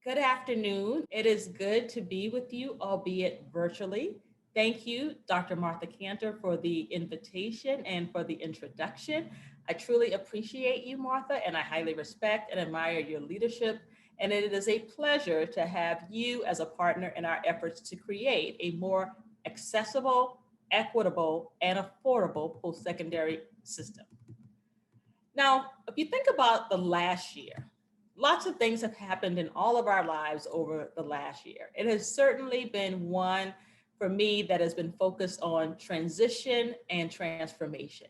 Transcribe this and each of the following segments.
Good afternoon. It is good to be with you, albeit virtually. Thank you, Dr. Martha Cantor, for the invitation and for the introduction. I truly appreciate you, Martha, and I highly respect and admire your leadership. And it is a pleasure to have you as a partner in our efforts to create a more accessible, equitable, and affordable post secondary system. Now, if you think about the last year, lots of things have happened in all of our lives over the last year. It has certainly been one for me that has been focused on transition and transformation.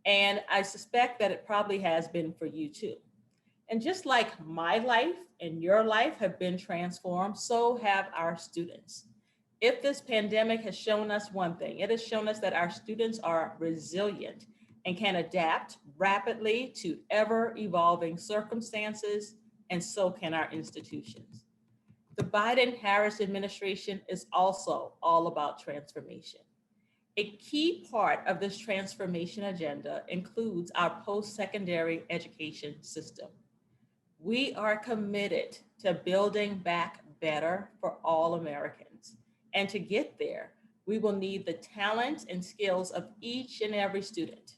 And I suspect that it probably has been for you too. And just like my life and your life have been transformed, so have our students. If this pandemic has shown us one thing, it has shown us that our students are resilient and can adapt rapidly to ever evolving circumstances, and so can our institutions. The Biden Harris administration is also all about transformation. A key part of this transformation agenda includes our post secondary education system. We are committed to building back better for all Americans. And to get there, we will need the talents and skills of each and every student.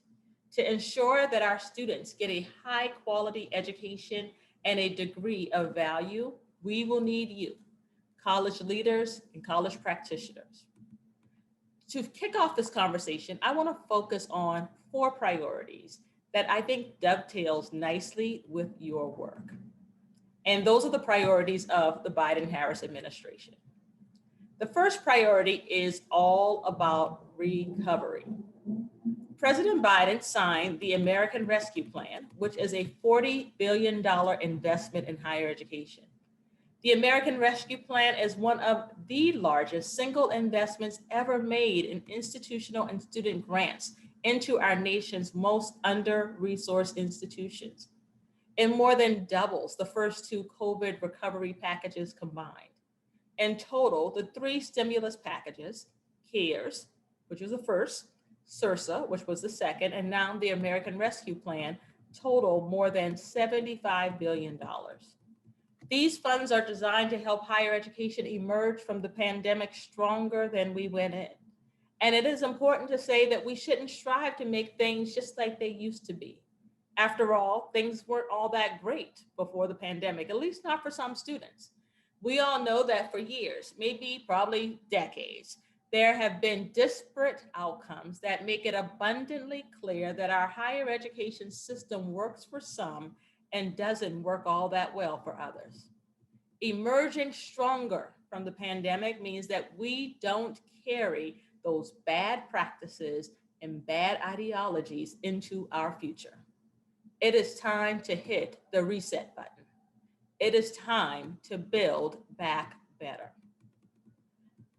To ensure that our students get a high quality education and a degree of value, we will need you, college leaders and college practitioners. To kick off this conversation, I want to focus on four priorities that I think dovetails nicely with your work. And those are the priorities of the Biden Harris administration. The first priority is all about recovery. President Biden signed the American Rescue Plan, which is a $40 billion investment in higher education. The American Rescue Plan is one of the largest single investments ever made in institutional and student grants into our nation's most under-resourced institutions. It more than doubles the first two COVID recovery packages combined. In total, the three stimulus packages, CARES, which was the first, SURSA, which was the second, and now the American Rescue Plan, total more than $75 billion. These funds are designed to help higher education emerge from the pandemic stronger than we went in. And it is important to say that we shouldn't strive to make things just like they used to be. After all, things weren't all that great before the pandemic, at least not for some students. We all know that for years, maybe probably decades, there have been disparate outcomes that make it abundantly clear that our higher education system works for some and doesn't work all that well for others. Emerging stronger from the pandemic means that we don't carry those bad practices and bad ideologies into our future. It is time to hit the reset button. It is time to build back better.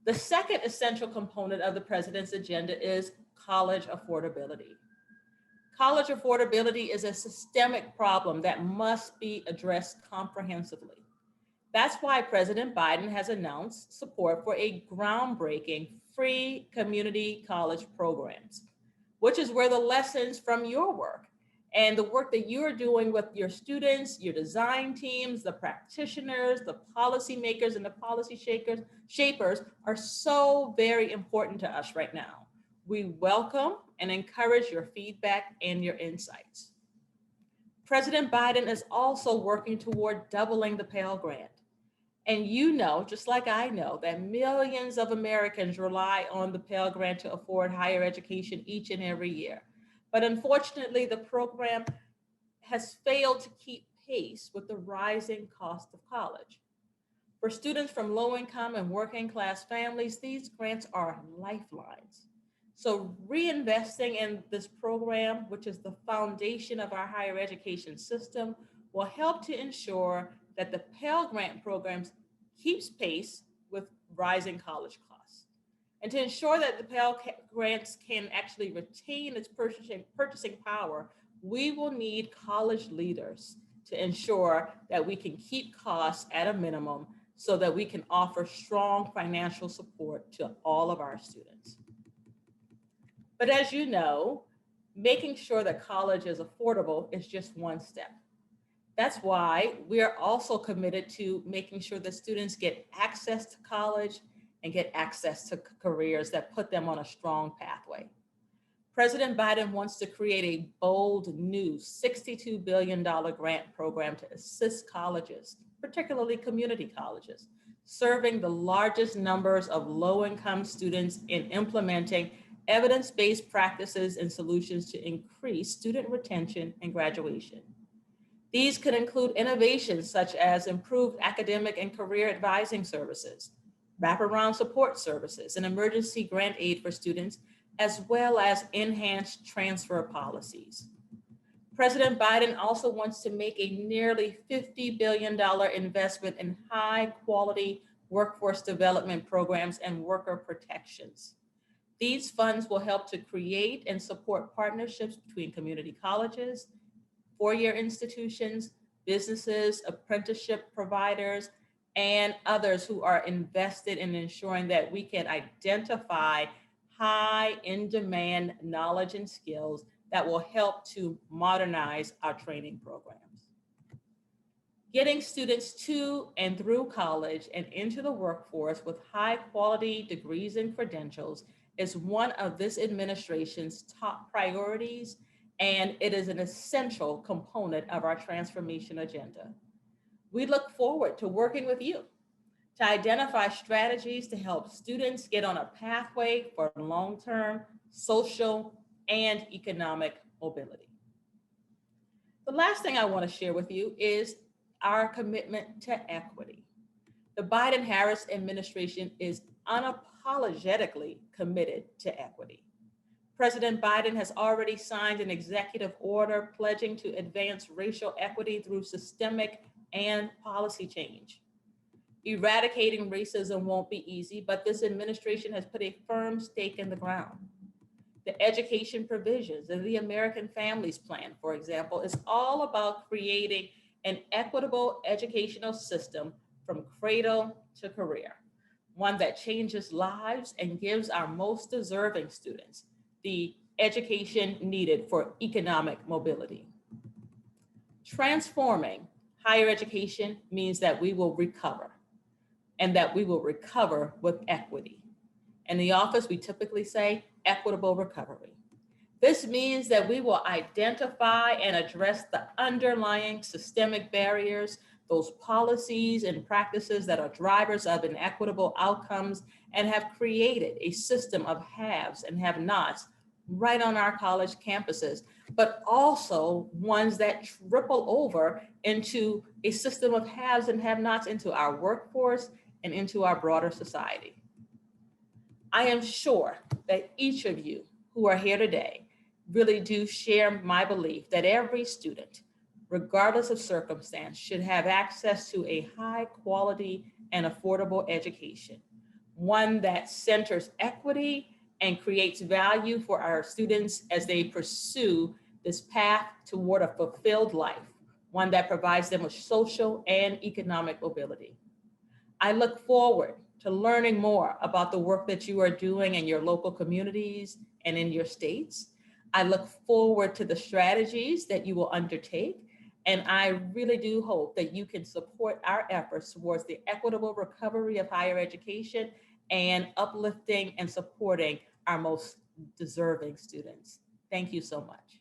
The second essential component of the president's agenda is college affordability. College affordability is a systemic problem that must be addressed comprehensively. That's why President Biden has announced support for a groundbreaking free community college programs, which is where the lessons from your work and the work that you're doing with your students, your design teams, the practitioners, the policymakers, and the shapers are so very important to us right now. We welcome and encourage your feedback and your insights. President Biden is also working toward doubling the Pell Grant. And you know, just like I know, that millions of Americans rely on the Pell Grant to afford higher education each and every year. But unfortunately, the program has failed to keep pace with the rising cost of college. For students from low income and working class families, these grants are lifelines. So reinvesting in this program, which is the foundation of our higher education system, will help to ensure that the Pell Grant programs keeps pace with rising college costs. And to ensure that the Pell Grants can actually retain its purchasing power, we will need college leaders to ensure that we can keep costs at a minimum so that we can offer strong financial support to all of our students. But as you know, making sure that college is affordable is just one step. That's why we are also committed to making sure that students get access to college and get access to careers that put them on a strong pathway. President Biden wants to create a bold new $62 billion grant program to assist colleges, particularly community colleges, serving the largest numbers of low-income students in implementing evidence-based practices and solutions to increase student retention and graduation. These could include innovations such as improved academic and career advising services, wraparound support services, and emergency grant aid for students, as well as enhanced transfer policies. President Biden also wants to make a nearly $50 billion investment in high quality workforce development programs and worker protections. These funds will help to create and support partnerships between community colleges, four-year institutions, businesses, apprenticeship providers, and others who are invested in ensuring that we can identify high in-demand knowledge and skills that will help to modernize our training programs. Getting students to and through college and into the workforce with high quality degrees and credentials is one of this administration's top priorities, and it is an essential component of our transformation agenda. We look forward to working with you to identify strategies to help students get on a pathway for long-term social and economic mobility. The last thing I want to share with you is our commitment to equity. The Biden-Harris administration is unapologetically committed to equity. President Biden has already signed an executive order pledging to advance racial equity through systemic and policy change. Eradicating racism won't be easy, but this administration has put a firm stake in the ground. The education provisions of the American Families Plan, for example, is all about creating an equitable educational system from cradle to career, one that changes lives and gives our most deserving students the education needed for economic mobility. Transforming higher education means that we will recover, and that we will recover with equity. In the office, we typically say equitable recovery. This means that we will identify and address the underlying systemic barriers, those policies and practices that are drivers of inequitable outcomes, and have created a system of haves and have-nots right on our college campuses, but also ones that ripple over into a system of haves and have-nots into our workforce and into our broader society. I am sure that each of you who are here today really do share my belief that every student, regardless of circumstance, should have access to a high quality and affordable education, one that centers equity and creates value for our students as they pursue this path toward a fulfilled life, one that provides them with social and economic mobility. I look forward to learning more about the work that you are doing in your local communities and in your states. I look forward to the strategies that you will undertake, and I really do hope that you can support our efforts towards the equitable recovery of higher education and uplifting and supporting our most deserving students. Thank you so much.